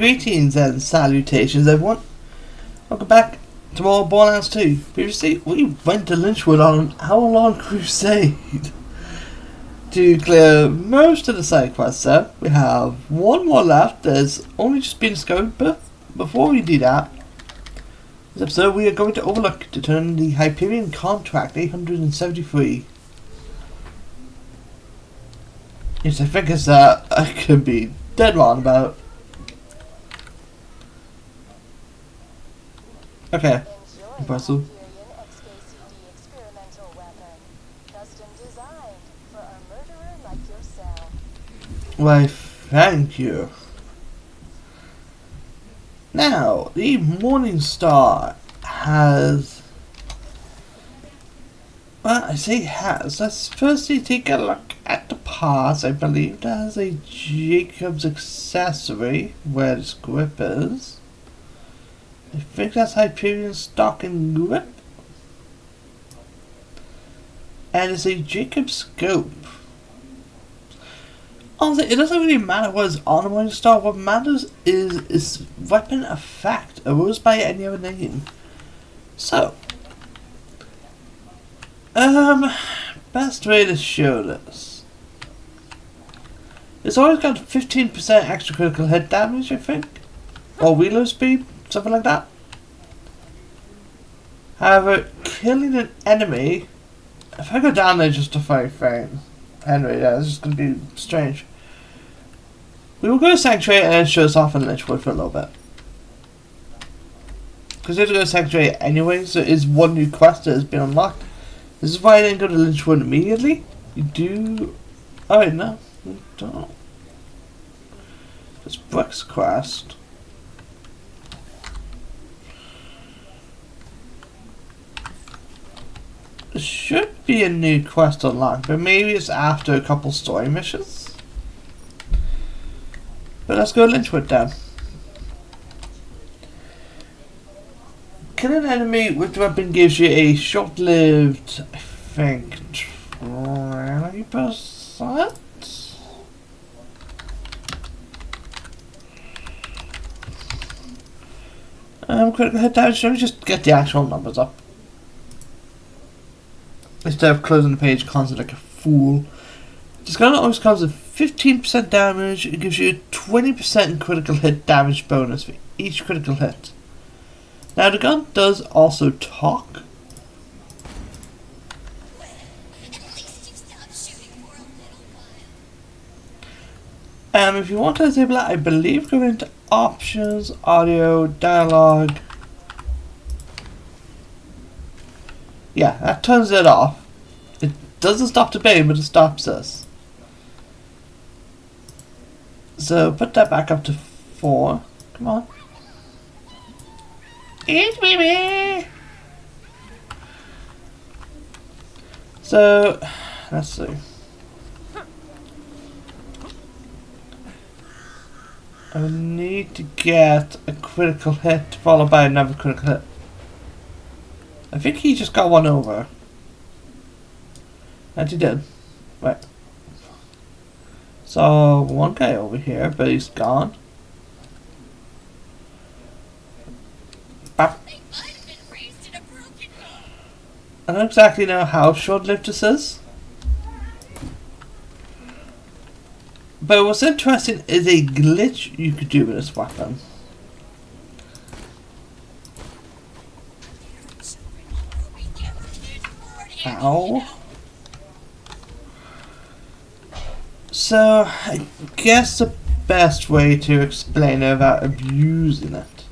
Greetings and salutations, everyone. Welcome back to more Borderlands 2. Previously, we went to Lynchwood on an hour-long crusade to clear most of the side quests there. We have one more left. There's only just been discovered, but before we do that, this episode we are going to Overlook to turn the Hyperion contract 873. Yes, I think it's that I could be dead wrong about. Okay, impressive. Why, thank you. Now, the Morning Star has... Well, I say has. Let's firstly take a look at the parts. I believe that has a Jacob's accessory, where this grip is. I think that's Hyperion stock and grip. And it's a Jacob scope. Honestly, it doesn't really matter what is on the Morning Star. What matters is weapon effect. It goes by any other name. So, best way to show this. It's always got 15% extra critical hit damage, I think, or reload speed, something like that. However, killing an enemy, if I go down there just to fight things, anyway, yeah, this is going to be strange. We will go to Sanctuary and then show us off in Lynchwood for a little bit. Because we have to go to Sanctuary anyway, so it is one new quest that has been unlocked. This is why I didn't go to Lynchwood immediately. You do... Oh wait, no, you don't. It's Brick's quest. There should be a new quest unlocked, but maybe it's after a couple story missions. But let's go Lynchwood then. Kill an enemy with weapon gives you a short-lived, I think, 20%? Critical hit damage. Let me just get the actual numbers up. Instead of closing the page constantly like a fool. This gun always comes with 15% damage. It gives you 20% critical hit damage bonus for each critical hit. Now the gun does also talk. If you want to disable it, I believe go into options, audio, dialogue. Yeah, that turns it off. It doesn't stop the game, but it stops us. So put that back up to 4. Come on. Eat baby. So let's see. I would need to get a critical hit followed by another critical hit. I think he just got one over. And he did. Right. So one guy over here, but he's gone. Bap. I don't exactly know how short-lived this is. But what's interesting is a glitch you could do with this weapon. Ow. So, I guess the best way to explain it without abusing it.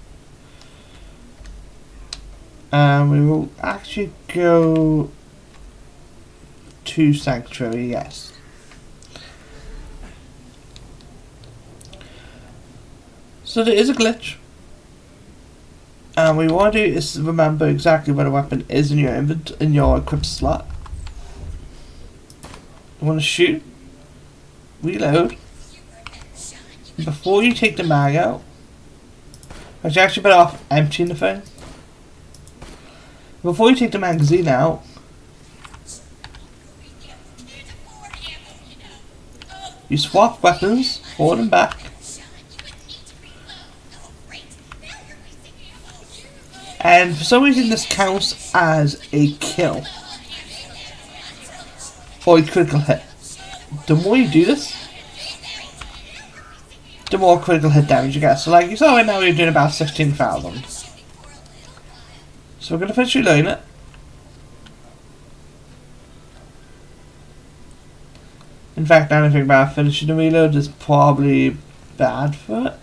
We will actually go to Sanctuary, yes. So there is a glitch. And what we want to do is remember exactly where the weapon is in your in your equip slot. You want to shoot, reload. Before you take the mag out, you're actually better off emptying the thing. Before you take the magazine out, you swap weapons, forward and back. And for some reason this counts as a kill. Or a critical hit. The more you do this, the more critical hit damage you get. So like you saw right now we're doing about 16,000. So we're going to finish reloading it. In fact, anything about finishing the reload is probably bad for it.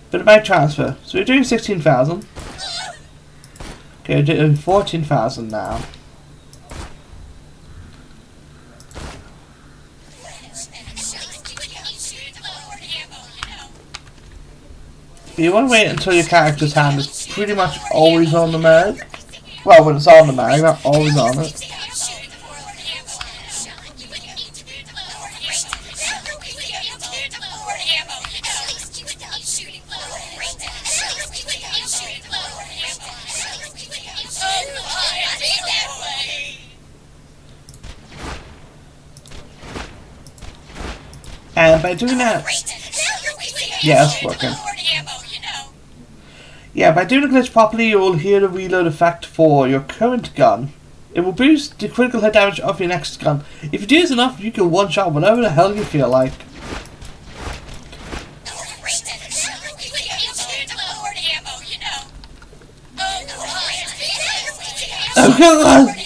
But about transfer. So we're doing 16,000. Okay, we're doing 14,000 now. But you want to wait until your character's hand is pretty much always on the mag. Well, when it's on the mag, not always on it. And by doing that, yeah, it's working. Yeah, by doing the glitch properly, you will hear the reload effect for your current gun. It will boost the critical hit damage of your next gun. If you do this enough, you can one-shot whatever the hell you feel like. Oh god!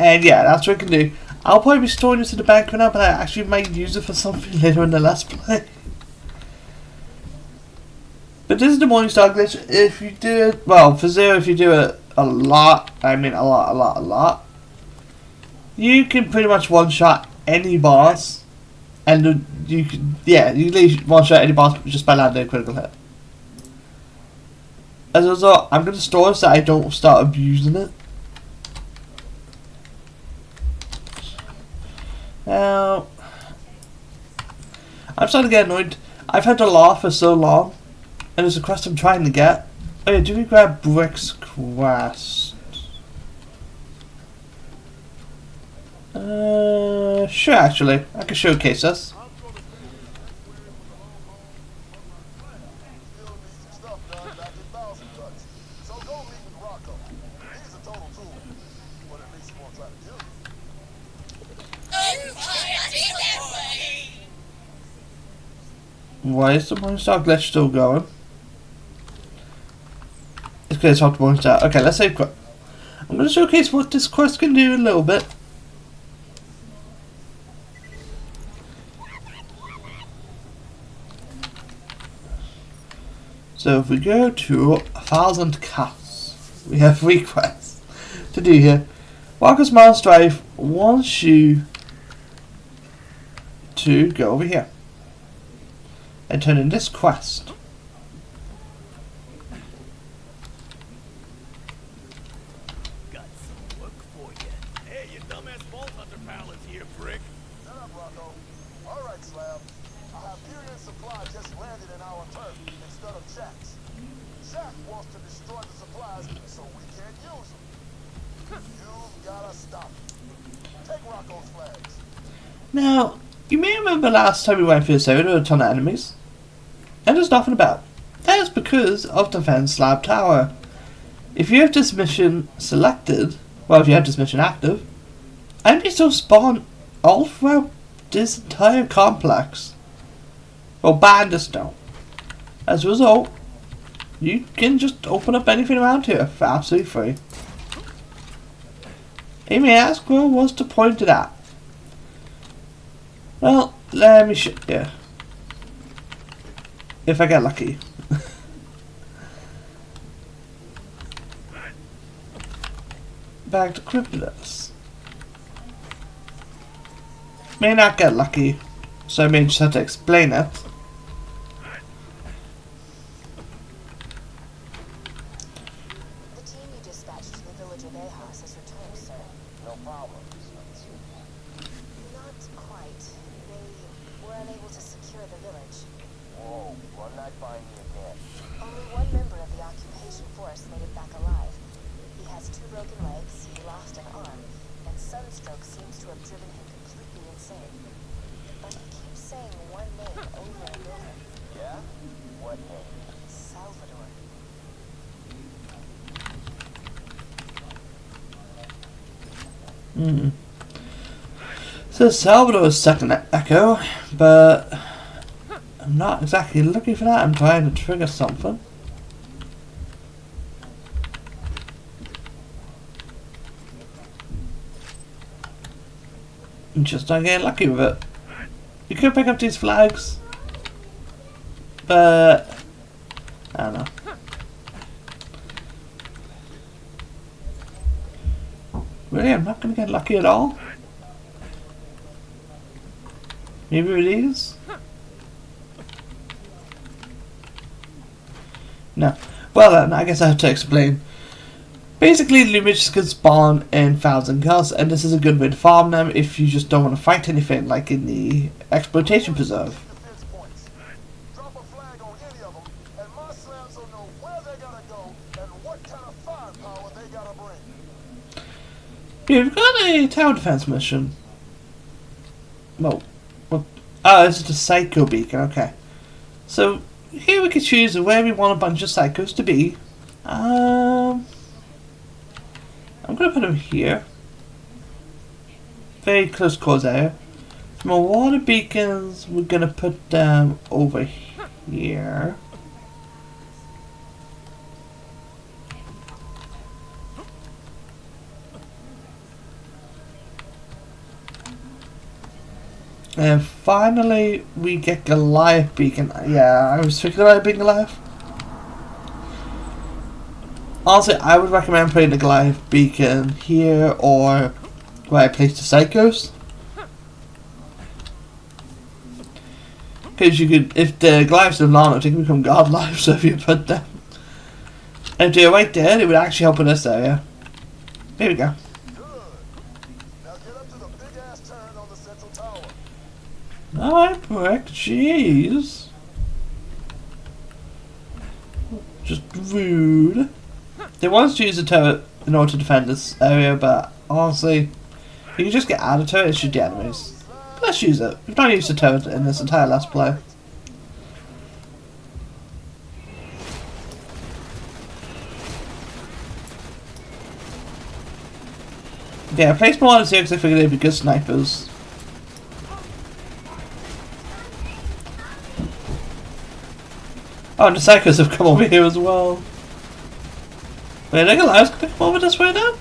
And yeah, that's what I can do. I'll probably be storing this in the bank for now, but I actually might use it for something later in the Let's Play. But this is the Morningstar glitch. If you do it, well, for Zero, if you do it a lot, I mean a lot, you can pretty much one-shot any boss, and you can, yeah, you can one-shot any boss just by landing a critical hit. As a result, I'm going to store this so I don't start abusing it. Now, I'm starting to get annoyed. I've had to laugh for so long, and there's a quest I'm trying to get. Oh yeah, do we grab Brick's quest? Sure, actually. I can showcase us. Why is the Morningstar glitch still going? It's because it's off the Morningstar. Okay, let's save quest. I'm going to showcase what this quest can do a little bit. So if we go to 1,000 Cats, we have 3 quests to do here. Walker's Miles Drive wants you to go over here and turn in this quest. Got some work for you. Hey, you dumbass Vault Hunter pal is here, prick. Shut up, Rocco. All right, Slab. A Hyperion supply just landed in our turf instead of Shack's. Shack wants to destroy the supplies so we can't use them. You've gotta stop it. Take Rocco's flags. Now, you may remember last time we went through this area, there were a ton of enemies. And there's nothing about. That is because of Defense Slab Tower. If you have this mission selected, well, if you have this mission active, enemies will spawn all throughout this entire complex. Well, bandits don't. As a result, you can just open up anything around here for absolutely free. You may ask, well, what's the point of that? Well, let me show you. If I get lucky. Back to Cryptos. May not get lucky, so I may just have to explain it. The team you dispatched to the village of Ahas has returned, sir. No problem. Not quite. They were unable to secure the village. Whoa, run that by me again. Only one member of the occupation force made it back alive. He has 2 broken legs, he lost an arm, and sunstroke seems to have driven him completely insane. But he keeps saying one name over and over. Yeah? What name? Salvador. Hmm. So Salvador's second echo, but I'm not exactly looking for that. I'm trying to trigger something. I'm just not getting lucky with it. You could pick up these flags, but I don't know. Really, I'm not going to get lucky at all. Maybe with these? No. Well then, I guess I have to explain. Basically, Lumiches can spawn in 1,000 kills, and this is a good way to farm them if you just don't want to fight anything, like in the exploitation preserve. Defense points. Drop a flag on any of them, and my slabs will know where they gotta go and what kind of firepower they gotta bring. Yeah, we've got a tower defense mission. Well, oh, it's just a psycho beacon, okay. So, here we can choose where we want a bunch of psychos to be. I'm going to put them here. Very close quarters area. For my water beacons, we're going to put them over here. And finally, we get Goliath beacon. Yeah, I was thinking about being Goliath. Honestly, I would recommend putting the Goliath beacon here or where I place the psychos. Because you could, if the Goliaths are long, they can become godlike, so if you put them. And if they're right there, it would actually help in this area. There we go. Good. Now get up to the big ass turn on the central tower. Alright, Brick, jeez. Just rude. They want us to use a turret in order to defend this area, but honestly, you can just get out of turret and shoot the enemies. But let's use it. We've not used a turret in this entire Let's Play. Yeah, I placed more on here because I figured they'd be good snipers. Oh, and the psychos have come over here as well. Wait, are Goliaths gonna come over this way now?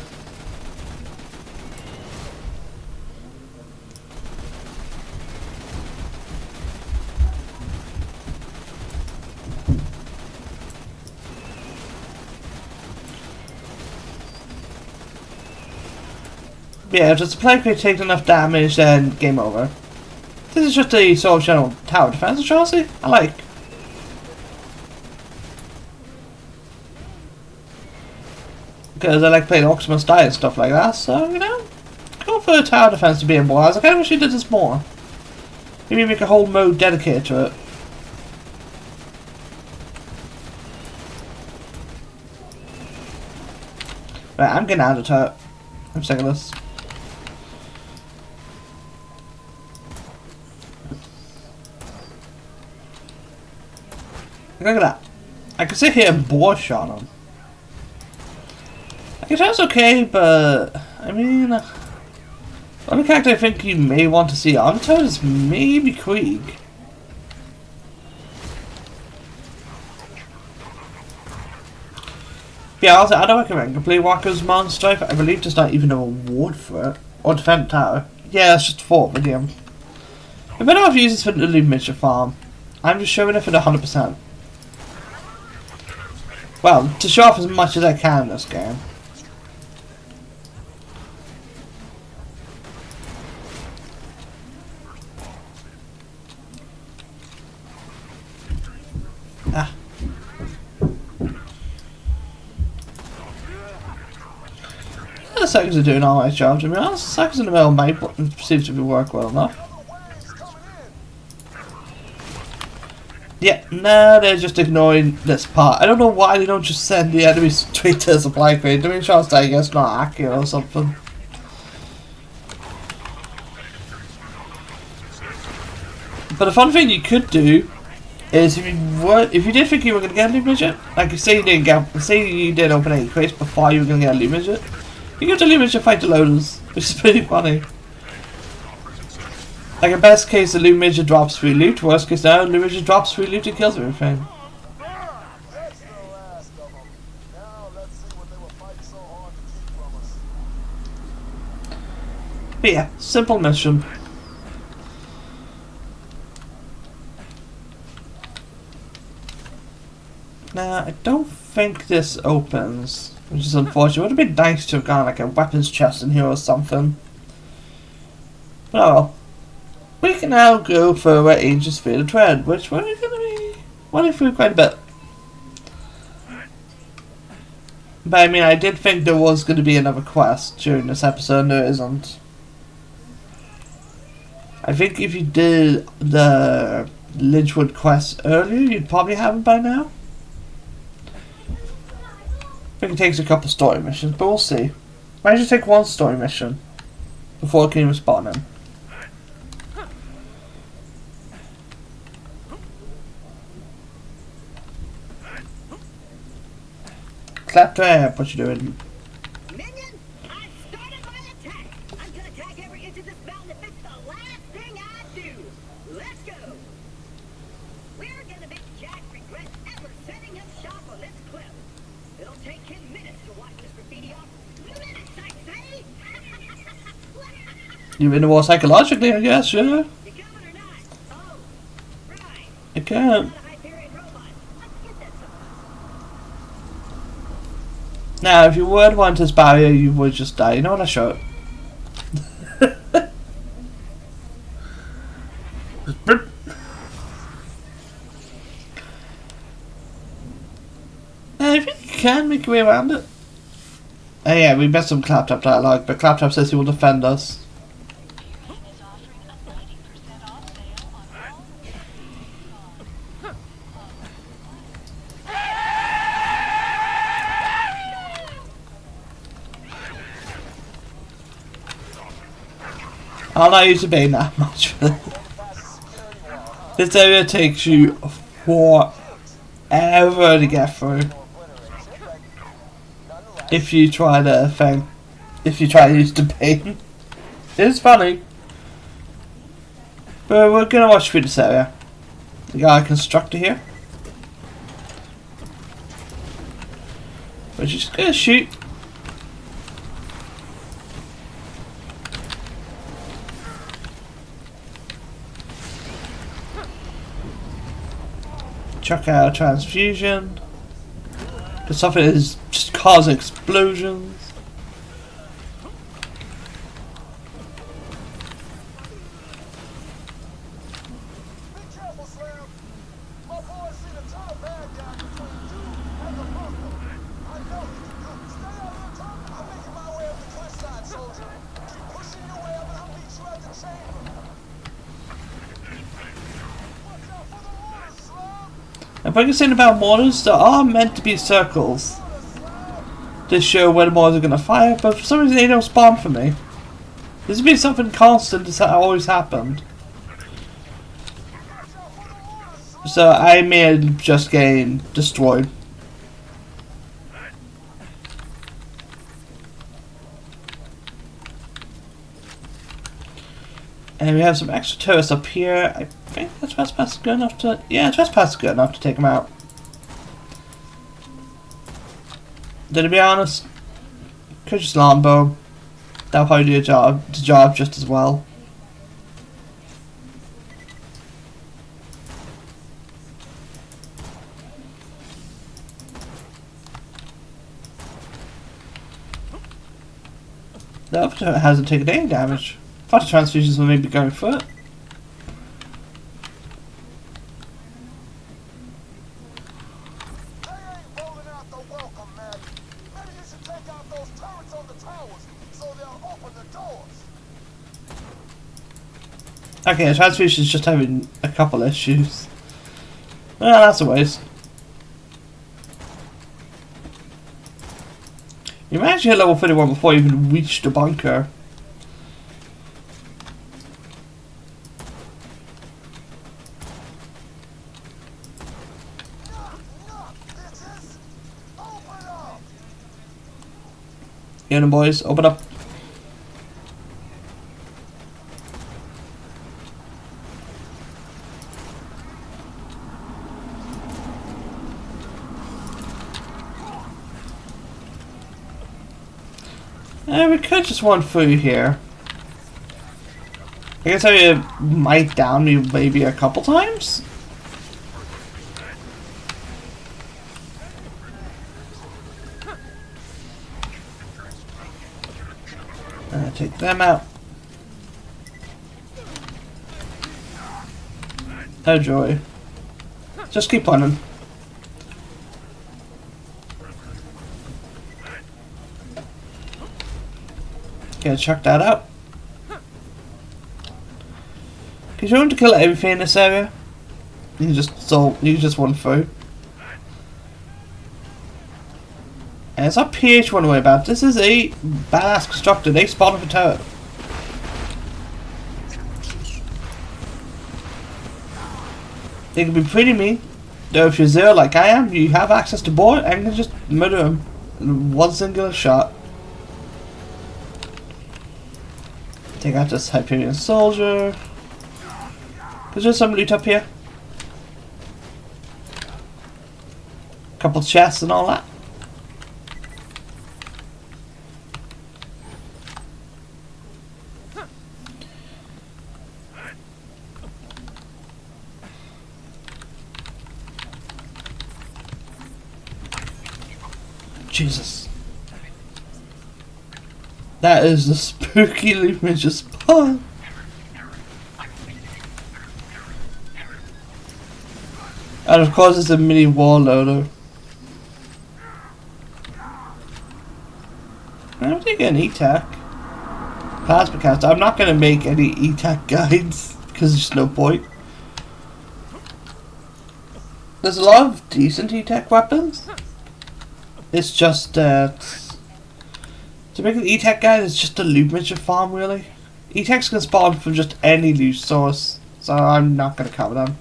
Yeah, if the supply crate takes enough damage, then game over. This is just a sort of general tower defense, Chelsea. I like. Because I like playing Optimus Die and stuff like that, so, you know, go for a tower defense to be in Borderlands. I kind of wish you did this more. Maybe make a whole mode dedicated to it. Right, I'm getting out of turret. I'm sick of this. Look at that. I can sit here and bore shot him. I guess that's okay, but I mean, the only character I think you may want to see on turret is maybe Krieg. Yeah, also, I don't recommend complete Walker's Monster. I believe there's not even a reward for it. Or Defend Tower. Yeah, it's just 4 medium. I better have used this for the Lumiches farm. I'm just showing it for the 100%. Well, to show off as much as I can in this game. Ah. The seconds are doing alright job, to be honest. The seconds in the middle might seems to be work well enough. Yeah, nah, they're just ignoring this part. I don't know why they don't just send the enemies straight to the supply crate. I mean, chance I guess not accurate or something. But the fun thing you could do is if you did think you were gonna get a loot midget, like say you did open 8 crates before you were gonna get a loot midget, you give the loot midget fight the loaders, which is pretty funny. Like in best case the loot midget drops free loot, worst case now the loot midget drops free loot and kills everything. That's the last of them. Now let's see what they were fighting so hard to keep from us. But yeah, simple mission. Now, I don't think this opens, which is unfortunate. It would have been nice to have gone like a weapons chest in here or something. But oh well. We can now go for where Angels Fear the Tread, which we're going to be running through quite a bit. But I mean, I did think there was going to be another quest during this episode, and there isn't. I think if you did the Lynchwood quest earlier, you'd probably have it by now. I think it takes a couple story missions, but we'll see. Might just take one story mission before it can even spawn in. Claptrap, what you doing? Minion, I've started my attack. I'm gonna attack every inch of this mountain if it's the last thing I do. Let's go. We're gonna make Jack regret ever setting up shop on this cliff. It'll take him minutes to watch this graffiti off. Minutes, I say. You're in the war psychologically, I guess, yeah. You coming or not? Oh, right. I can't. Not a Hyperion robot. Let's get that somewhere. Now, if you would want this barrier, you would just die. You know what? I show it. I think you can make your way around it. Yeah, we missed some Claptrap dialogue, but Claptrap says he will defend us. I'll not use the bane that much. This area takes you forever to get through. If you try to use the bane. It's funny. But we're gonna watch through this area. We got a constructor here. We're just gonna shoot. Chuck out transfusion. The stuff is just causing explosions. Be careful, Slam. My boy seen a tall bad guy between you and the bunker. I know you can do it. Stay out of the truck. I'm making my way up the cliffside, soldier. Keep pushing your way up and I'll meet you at the chamber. Watch out for the water, Slam. And if I can say about mortars, there are meant to be circles to show where the mortars are going to fire, but for some reason they don't spawn for me. This has been something constant that's always happened. So I may have just getting destroyed. And we have some extra turrets up here. I think the trespass is good enough to... Yeah, trespass is good enough to take them out. To be honest, could just longbow. That'll probably do the job just as well. The other turret hasn't taken any damage. Fire transfusions will maybe go for it. They ain't rolling out the welcome, man. Maybe you should take out those turrets on the towers so they'll open the doors. Okay, the transfusion's just having a couple issues. Well, that's a waste. You managed to hit level 31 before you even reached the bunker. Get in, boys. Open up. We could just run through here. I guess I might down me maybe a couple times. Take them out. Oh joy. Just keep running. Okay, check that out. Because you want to kill everything in this area. You can just run through. And it's not PH one away about. This is a badass constructor. They spawned the turret. They can be pretty mean. Though if you're zero like I am, you have access to board and can just murder them in one singular shot. Take out this Hyperion soldier. Is there some loot up here? Couple chests and all that. Jesus. That is the spooky Luminous spawn. And of course it's a mini wall loader. I don't think an E-Tech. Plasma caster. I'm not going to make any E-Tech guides because there's no point. There's a lot of decent E-Tech weapons. It's just that to make an E-Tech guide is just a loot mission farm really. E-Techs can spawn from just any loot source, so I'm not going to cover them.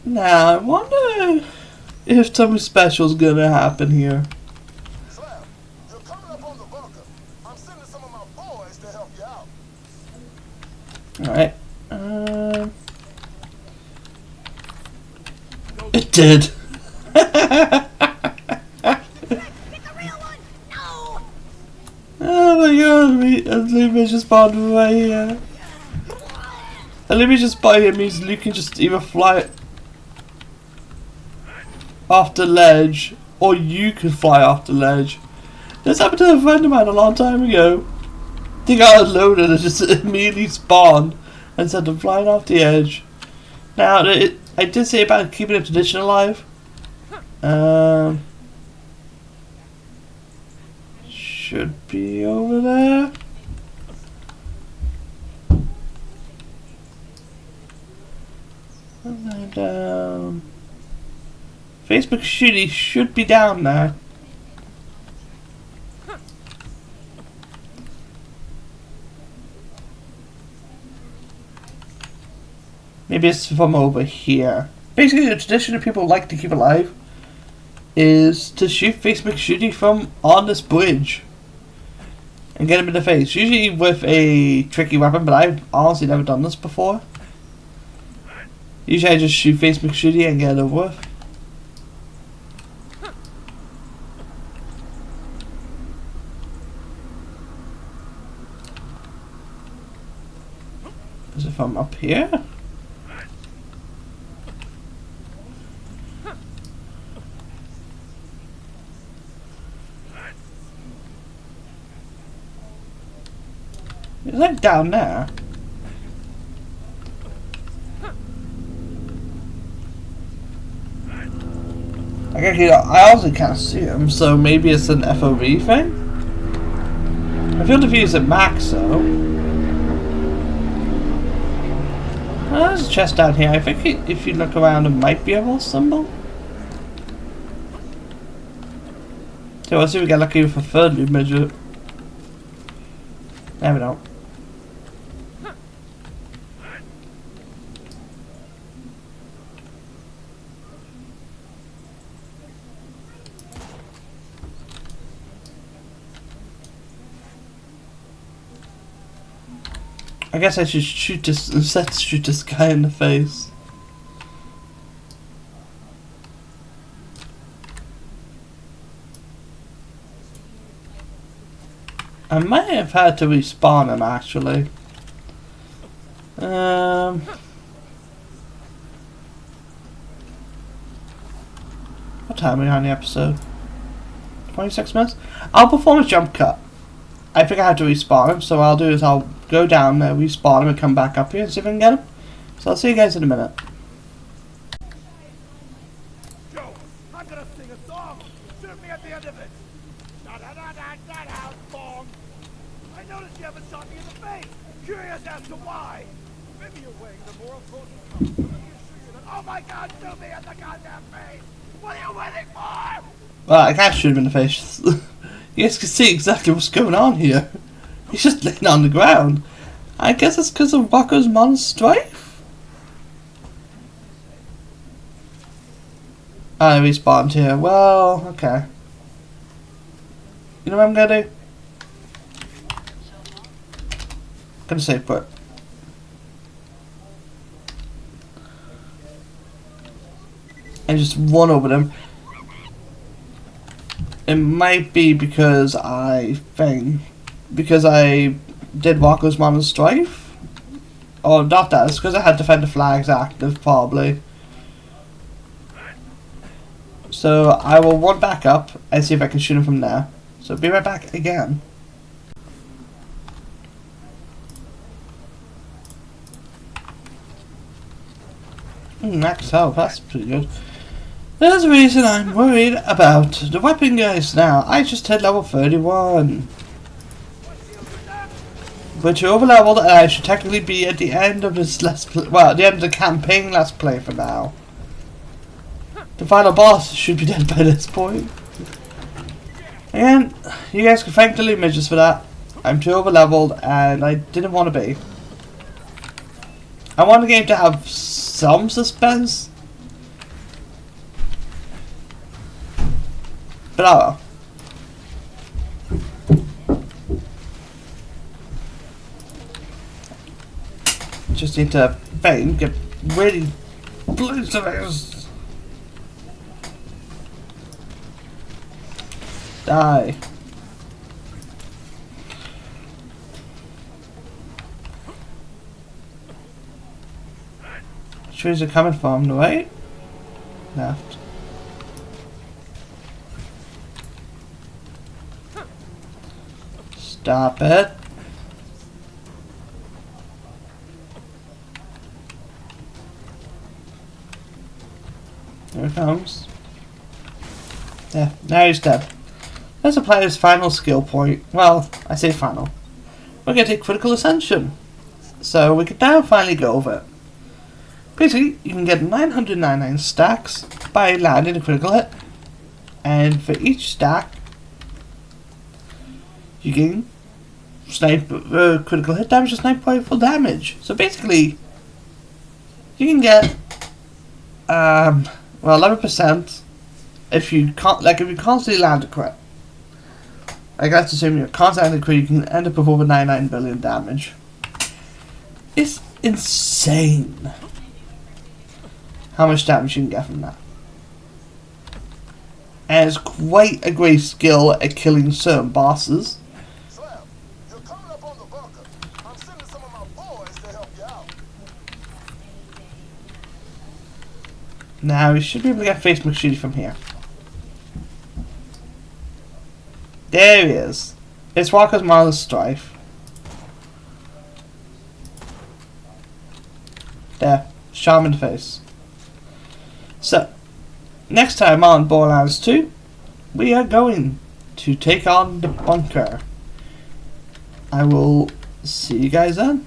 Now, I wonder if something special is gonna happen here. Slam, you're coming up on the bunker. I'm sending some of my boys to help you out. Alright. It did. Oh my god, let me just spawn right here. And let me just buy him means Luke can just either fly off the ledge, or you can fly off the ledge. This happened to a friend of mine a long time ago. They got loaded and just immediately spawned and sent them flying off the edge. Now, I did say about keeping the tradition alive. Should be over there. And then down. Facebook Shitty should be down there. Maybe it's from over here. Basically, the tradition that people like to keep alive is to shoot Facebook Shitty from on this bridge and get him in the face. Usually with a tricky weapon, but I've honestly never done this before. Usually I just shoot Facebook Shitty and get it over with. As if I'm up here? Is that down there? I also can't see him, so maybe it's an FOV thing? I feel the views at max though. There's a chest down here. I think if you look around, it might be a little symbol. So let's see if we get lucky with a third loot midget. There we don't. I guess I should shoot this instead. Shoot this guy in the face. I might have had to respawn him actually. What time are we on the episode? 26 minutes? I'll perform a jump cut. I think I have to respawn him, so what I'll do is I'll go down there, respawn him, and come back up here and see if I can get him. So I'll see you guys in a minute. Joe, I'm gonna sing a song. Shoot me at the end of it. Da-da-da-da-da-da, bong. I noticed you haven't shot me in the face. Curious as to why. Maybe you're weighing the moral pros and cons. Let me assure you that. Oh my God, shoot me in the goddamn face. What are you waiting for? Well, I can't shoot him in the face. You guys can see exactly what's going on here. He's just laying on the ground. I guess it's because of Rocco's Mon Strife? I respawned here. Well, okay. You know what I'm gonna do? I'm gonna save put. And just run over them. It might be because I did Rocco's Mon Strife. Or not that, it's because I had Defender Flags active probably. So I will run back up and see if I can shoot him from there. So be right back again. Max health, that's pretty good. There's a reason I'm worried about the weapon guys now. I just hit level 31. But you're over leveled and I should technically be at the end of this let's play, well, at the end of the campaign let's play for now. The final boss should be dead by this point. And you guys can thank the loot midgets for that. I'm too over leveled and I didn't want to be. I want the game to have some suspense. But oh well. Just need to bang, get really blue to this. Die. Which way is it coming from? The right? Left. Stop it. Here it comes. Yeah, now he's dead. Let's apply his final skill point. Well, I say final. We're going to take Critical Ascension. So we can now finally go over it. Basically, you can get 999 stacks by landing a critical hit. And for each stack, you gain critical hit damage is 9.4 damage. So basically, you can get well 11% if you constantly land a crit. I guess assuming you're constantly crit, you can end up with over 99 billion damage. It's insane how much damage you can get from that. And it's quite a great skill at killing certain bosses. Slam, you're coming up on the bunker. I'm sending some of my boys to help you out. Now we should be able to get Face McShooty from here. There he is. It's Rocco's Mon Strife. There. Shot him in the face. So, next time on Borderlands 2, we are going to take on the bunker. I will see you guys then.